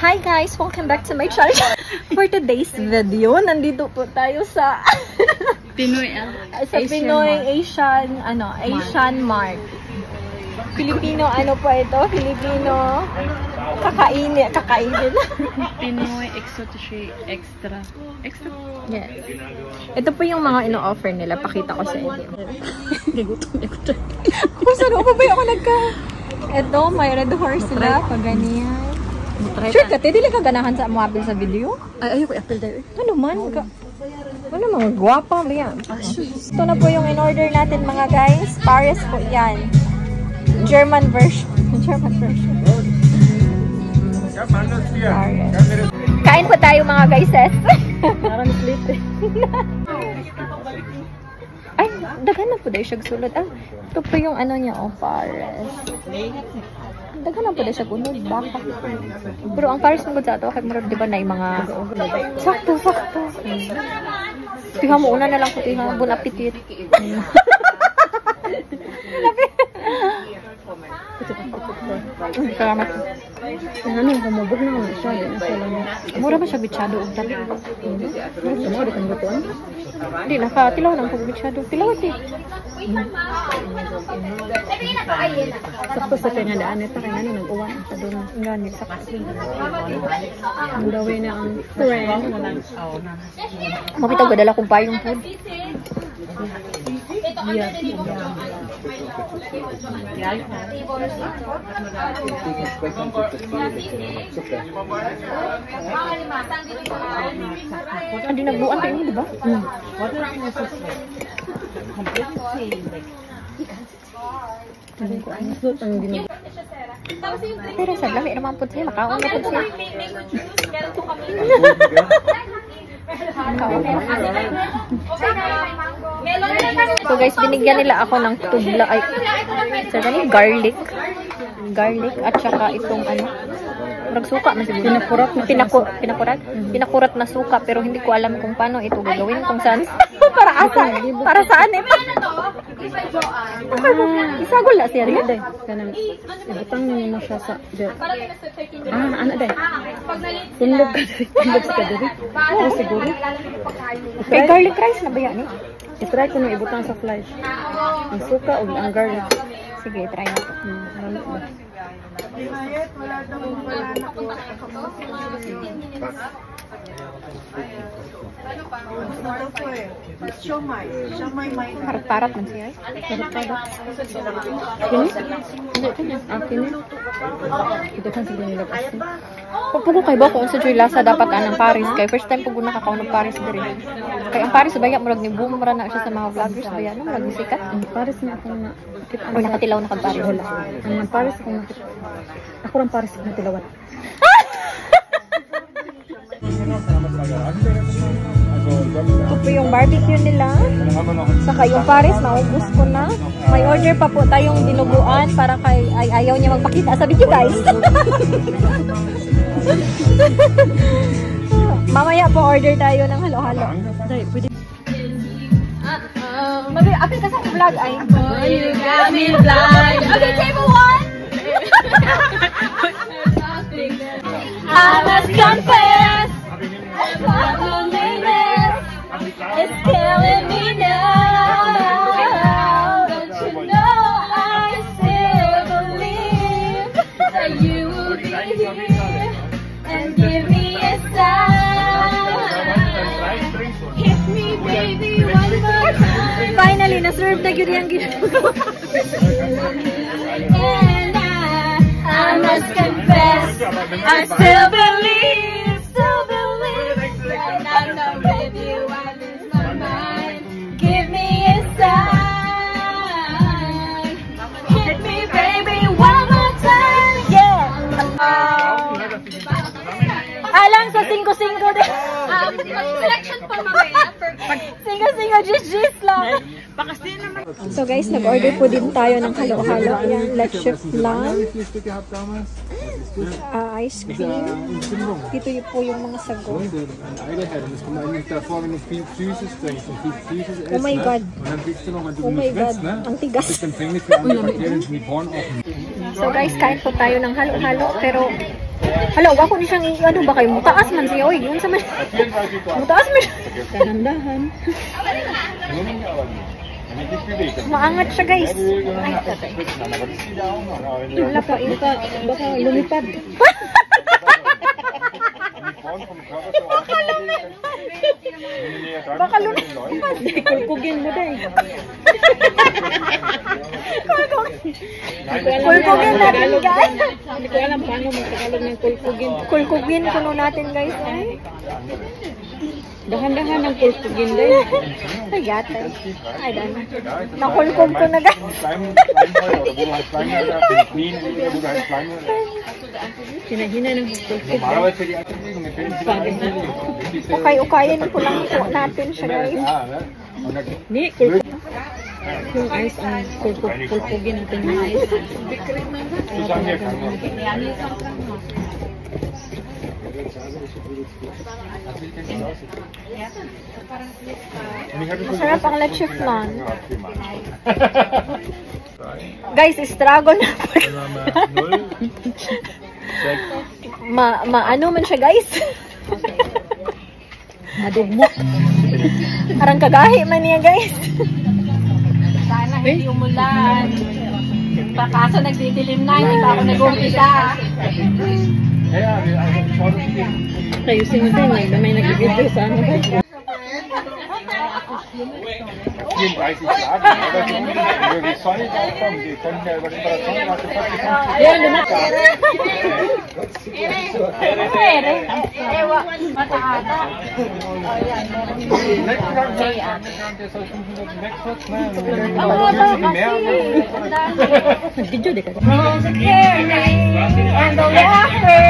Hi guys! Welcome back to my channel. For today's video, nandito po tayo sa Pinoy Asian Mart. Filipino ano po ito? Filipino kakainin. Pinoy exotic extra. Yes. Ito po yung mga ino-offer nila. Pakita ko sa inyo. Kung saan ako ba ako Ito, may red horse sila. Pag ganyan. Sure ka, dili ka ganahan sa muapil sa video? Ay, ayoko i-apil tayo. Ano man? Ano mga guwapa ba yan? Ito na po yung in-order natin mga guys. Pares po yan. German version. Pares. Kain po tayo mga guyses. Parang split eh. Ay, daghan na po dahil siya sulod. Ah, ito po yung ano niya, pares. Daghan na po dahil siya gunod. Baka. Pero ang pares mo sa ito, kahit marami diba na yung mga sakto. Tiha mo, una na lang po tiha. Bon appetit. Salamat. Ano, kumubog na mga siya. Mura ba siya bitsyado? Ano, di kang lutuan? Hindi, nakatilaw ng pag-bitsyado. Tilaw ito. Sakto sa tingadaan ito. Kaya nga nag-uwan sa doon. Ganit, sakto. Ang gawin na ang friend. Mapitaw ba dala kong payong food? Hindi nagbuan tayo, di ba? Pero sa lami naman po siya, makaon na po siya. So guys, binigyan nila ako ng tubla ay garlic at saka itong ano, murag suka na siguro. Pinakurat na suka pero hindi ko alam kung paano ito gagawin, kung saan para saan ito. Isagol na siya rin. Ibutang mo siya sa ano day? Tulog ka diri. Ano siguro? May garlic rice na ba yan eh? I-try ko na ibutang sa flash. Ang suka o ang garlic. Sige, try na ito. Parat-parat man siya eh. Kini? Ito kan sila nila kasi. Pagpugo kay ba kung sa Joy Lasa dapat anang Paris kay first time pag nakakaon ng Paris diri. Kay ang Paris baya murag ni boom ra na siya sa mga vloggers baya no murag sikat. Ang Paris na ako na O nakatilaw na kag Paris. Ang Paris ako nakita. Ako ran Paris na tilawat. Ito po yung barbecue nila. Saka yung Paris, naubos ko na. May order pa po tayong dinuguan para kay ayaw niya magpakita sa video guys. Mamaya po order tayo ng halo-halo. Dai, pwede. Mag-apil ka sa vlog ay. Oh, you got me blind. Okay, table one. I must confess, loneliness is killing me now. Don't you know I still believe that you will be here and give me a sign. Hit me baby one more time. Finally, na-serve na yun yung ginagawa. And I must confess, I still believe that I know baby I lose my mind. Give me a sign. Hit me baby one more time. Yeah. Alang sa 5-5 din. Selection pa mamaya. Singo-singo, just lang. So guys, nag-order po din tayo ng halo-halo. Ayan, leche flan. Ice cream. Dito yun po yung mga sago. Oh my God. Oh my God. Ang tigas. So guys, kain po tayo ng halo-halo. Pero Hala, wag ako ni siyang ano ba kayo? Mutaas man siya. Oy, yun sa man. Mutaas man. Dahan-dahan. Maangat siya, guys. Ay, tatay. Wala pa. Baka lumipad. Baka lumipad. Kulkugin mo dahil. Kulkugin natin, guys. Hindi ko alam paano magtagalog ng kulkugin. Kulkugin kuno natin, guys. Ay. Dahan-dahan ng kulkugin dahil. Ay, yata. Ay, dahil. Nakulkog ko na, guys. Hinahina ng kulkugin. Ukay-ukayin ko lang po natin siya, guys. Ni, kulkugin. Yung ice ang kulkugin natin yung ice. Masarap ang leche flan. Guys, struggle na po. Ano man siya, guys? Madugmok. Parang kagahi man niya, guys. Sana hindi umulan. Kaso nagdidilim na, hindi pa ako nag-umpisa. Kayo sinunod na may nag-video sa ano ba? Yan, lumakas. Ewa, mata-ata. Nag-video di ka? And the laughter,